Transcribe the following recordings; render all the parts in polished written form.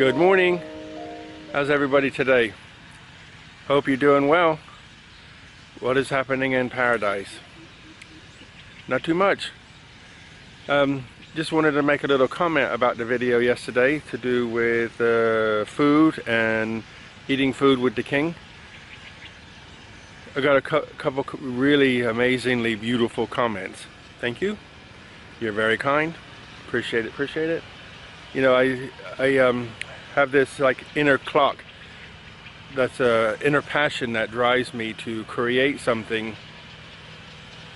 Good morning. How's everybody today? Hope you're doing well. What is happening in paradise? Not too much. Just wanted to make a little comment about the video yesterday to do with food and eating food with the king. I got a couple really amazingly beautiful comments. Thank you. You're very kind. Appreciate it. Appreciate it. You know, I have this like inner clock. That's a inner passion that drives me to create something.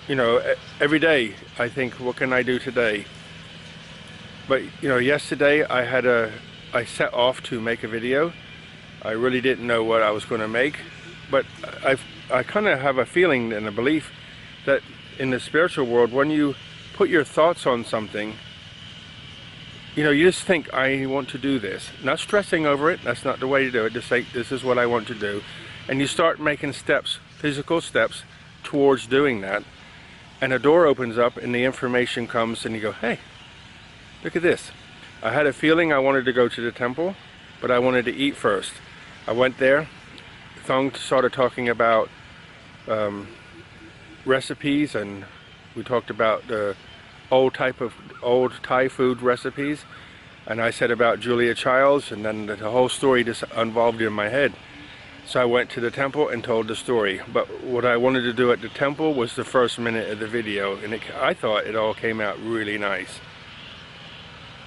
You know, every day I think, what can I do today? But you know, yesterday I set off to make a video. I really didn't know what I was going to make, but I kind of have a feeling and a belief that in the spiritual world, when you put your thoughts on something, you know, you just think, I want to do this. Not stressing over it, that's not the way to do it. Just say, this is what I want to do. And you start making steps, physical steps, towards doing that. And a door opens up and the information comes and you go, hey, look at this. I had a feeling I wanted to go to the temple, but I wanted to eat first. I went there. Thong started talking about recipes, and we talked about the old Thai food recipes, and I said about Julia Childs, and then the whole story just unvolved in my head. So I went to the temple and told the story. But what I wanted to do at the temple was the first minute of the video, and I thought it all came out really nice.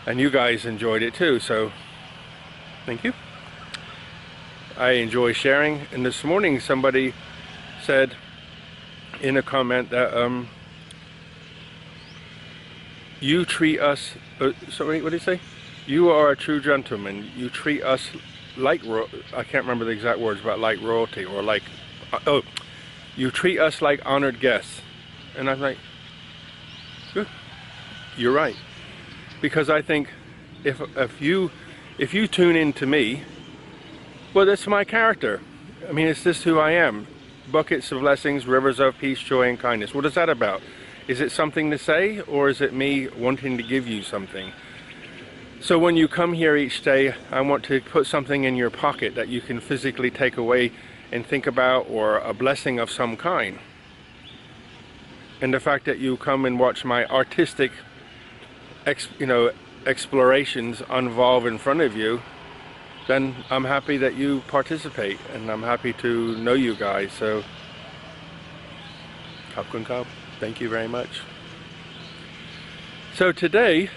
And you guys enjoyed it too, so thank you. I enjoy sharing. And this morning somebody said in a comment that you treat us, sorry, what did he say? You are a true gentleman. You treat us like, I can't remember the exact words, but like royalty, or like, oh, you treat us like honored guests. And I'm like, good, you're right. Because I think if you tune in to me, well, that's my character. I mean, it's just who I am. Buckets of blessings, rivers of peace, joy, and kindness. What is that about? Is it something to say, or is it me wanting to give you something? So when you come here each day, I want to put something in your pocket that you can physically take away and think about, or a blessing of some kind. And the fact that you come and watch my artistic explorations unvolve in front of you, then I'm happy that you participate, and I'm happy to know you guys. So, Khop Kun Khop, thank you very much. So today,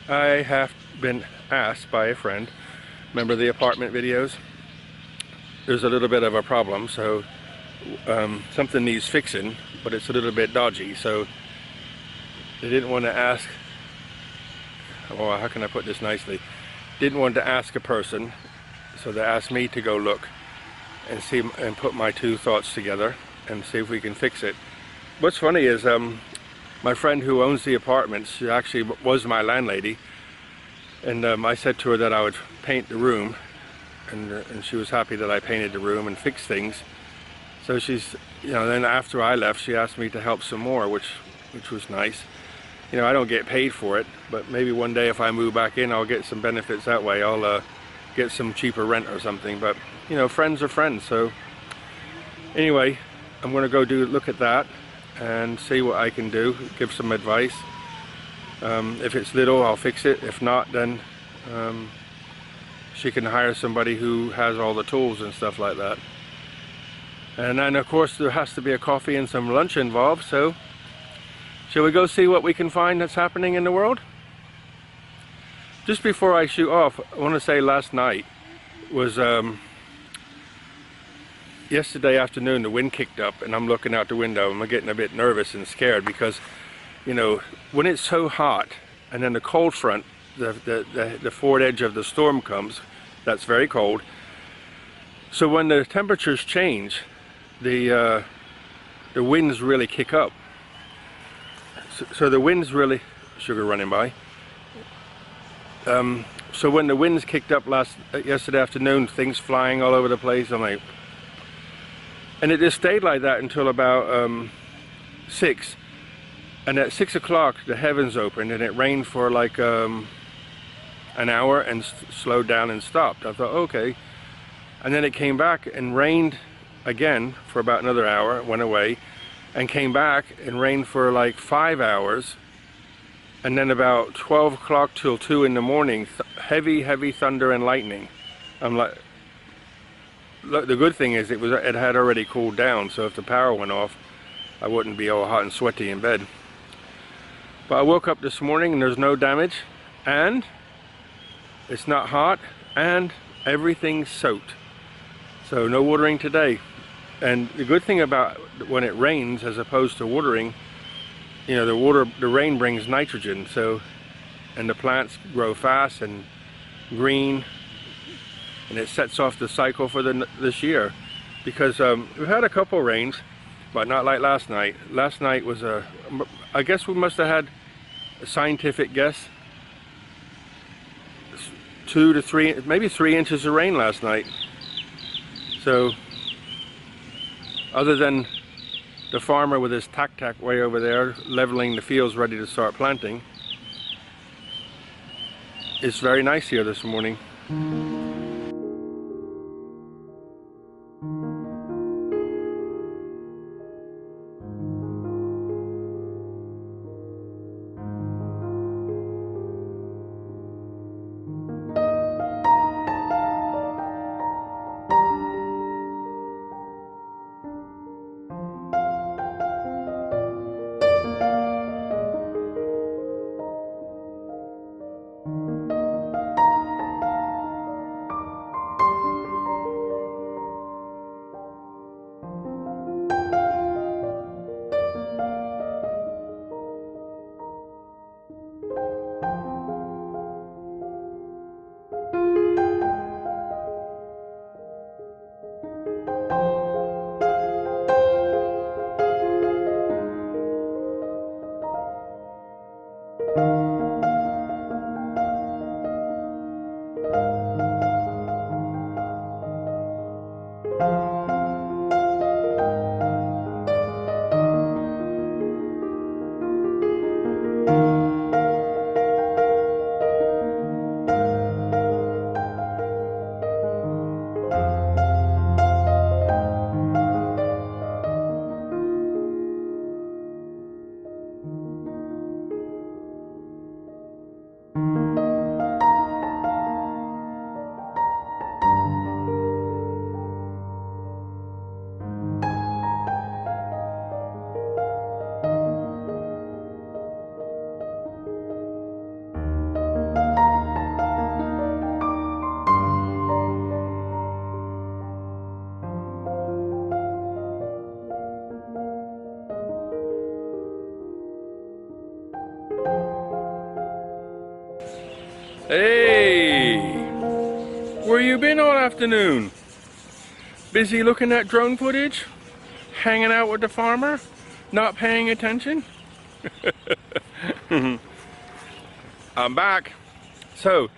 I have been asked by a friend, remember the apartment videos? There's a little bit of a problem, so something needs fixing, but it's a little bit dodgy, so they didn't want to ask, well, how can I put this nicely? Didn't want to ask a person, so they asked me to go look and see and put my two thoughts together and see if we can fix it. What's funny is my friend who owns the apartments, she actually was my landlady, and I said to her that I would paint the room, and she was happy that I painted the room and fixed things. So she's, you know, then after I left, she asked me to help some more, which was nice. You know, I don't get paid for it, but maybe one day if I move back in, I'll get some benefits that way. I'll get some cheaper rent or something. But you know, friends are friends. So anyway, I'm going to go look at that and see what I can do, give some advice. If it's little, I'll fix it. If not, then she can hire somebody who has all the tools and stuff like that. And then of course there has to be a coffee and some lunch involved, so shall we go see what we can find that's happening in the world? Just before I shoot off, I want to say last night was yesterday afternoon. The wind kicked up and I'm looking out the window and I'm getting a bit nervous and scared because, you know, when it's so hot and then the cold front, the forward edge of the storm comes, that's very cold. So when the temperatures change, the winds really kick up. So the winds really, sugar running by. So when the winds kicked up yesterday afternoon, things flying all over the place, I'm like, and it just stayed like that until about 6. And at 6 o'clock, the heavens opened and it rained for like an hour and slowed down and stopped. I thought, okay. And then it came back and rained again for about another hour, it went away, and came back and rained for like 5 hours. And then about 12 o'clock till 2 in the morning, heavy thunder and lightning. I'm like, look, the good thing is it had already cooled down, so if the power went off, I wouldn't be all hot and sweaty in bed. But I woke up this morning and there's no damage, and it's not hot, and everything's soaked. So no watering today. And the good thing about when it rains as opposed to watering, you know, the rain brings nitrogen, so, and the plants grow fast and green, and it sets off the cycle for this year. Because we've had a couple rains, but not like last night. Last night was I guess we must have had a scientific guess, 2 to 3, maybe 3 inches of rain last night. So other than the farmer with his tack way over there leveling the fields ready to start planting, it's very nice here this morning. Hey, where you been all afternoon? Busy looking at drone footage? Hanging out with the farmer? Not paying attention? I'm back. So,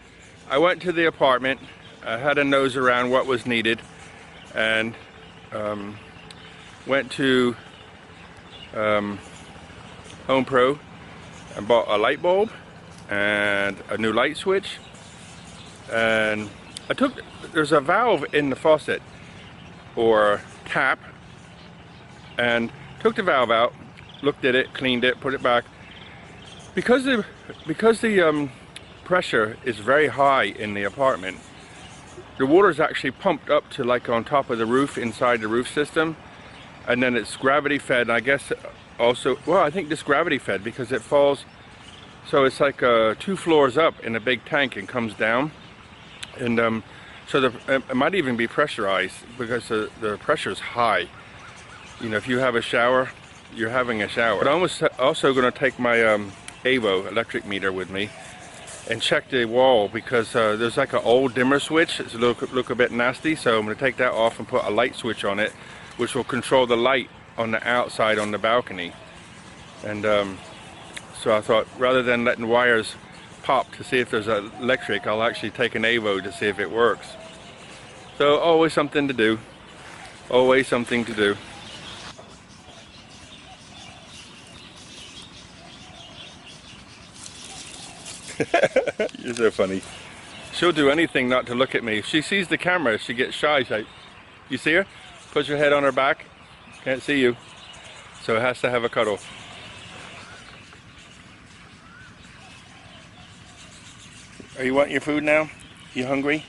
I went to the apartment. I had a nose around what was needed, and went to Home Pro and bought a light bulb and a new light switch, and there's a valve in the faucet or tap, and took the valve out, looked at it, cleaned it, put it back. Because the pressure is very high in the apartment, the water is actually pumped up to like on top of the roof, inside the roof system, and then it's gravity fed. I guess also, well, I think this gravity fed because it falls. So it's like 2 floors up in a big tank and comes down, and so it might even be pressurized because the pressure is high. You know, if you have a shower, you're having a shower. But I'm also going to take my Avo electric meter with me and check the wall, because there's like an old dimmer switch. It's look a bit nasty, so I'm going to take that off and put a light switch on it, which will control the light on the outside on the balcony. And so I thought, rather than letting wires pop to see if there's electric, I'll actually take an Avo to see if it works. So always something to do. Always something to do. You're so funny. She'll do anything not to look at me. If she sees the camera, she gets shy. She's like, you see her? Puts her head on her back. Can't see you. So it has to have a cuddle. Are you wanting your food now? You hungry?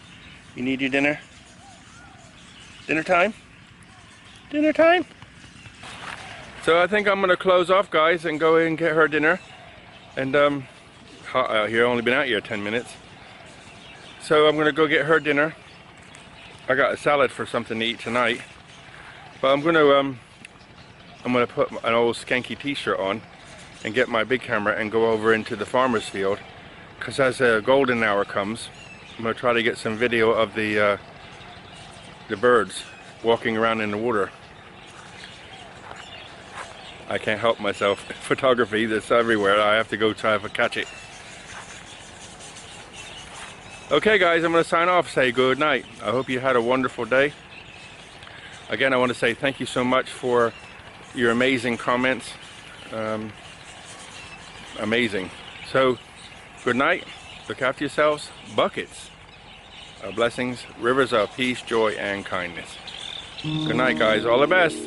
You need your dinner? Dinner time? Dinner time? So I think I'm gonna close off, guys, and go in and get her dinner. And hot out here, only been out here 10 minutes. So I'm gonna go get her dinner. I got a salad for something to eat tonight. But I'm gonna put an old skanky t-shirt on and get my big camera and go over into the farmer's field. Because as the golden hour comes, I'm gonna try to get some video of the birds walking around in the water. I can't help myself. Photography that's everywhere. I have to go try to catch it. Okay guys, I'm going to sign off, say good night. I hope you had a wonderful day. Again, I want to say thank you so much for your amazing comments. Amazing. So, good night. Look after yourselves. Buckets of blessings, rivers of peace, joy, and kindness. Good night, guys. All the best.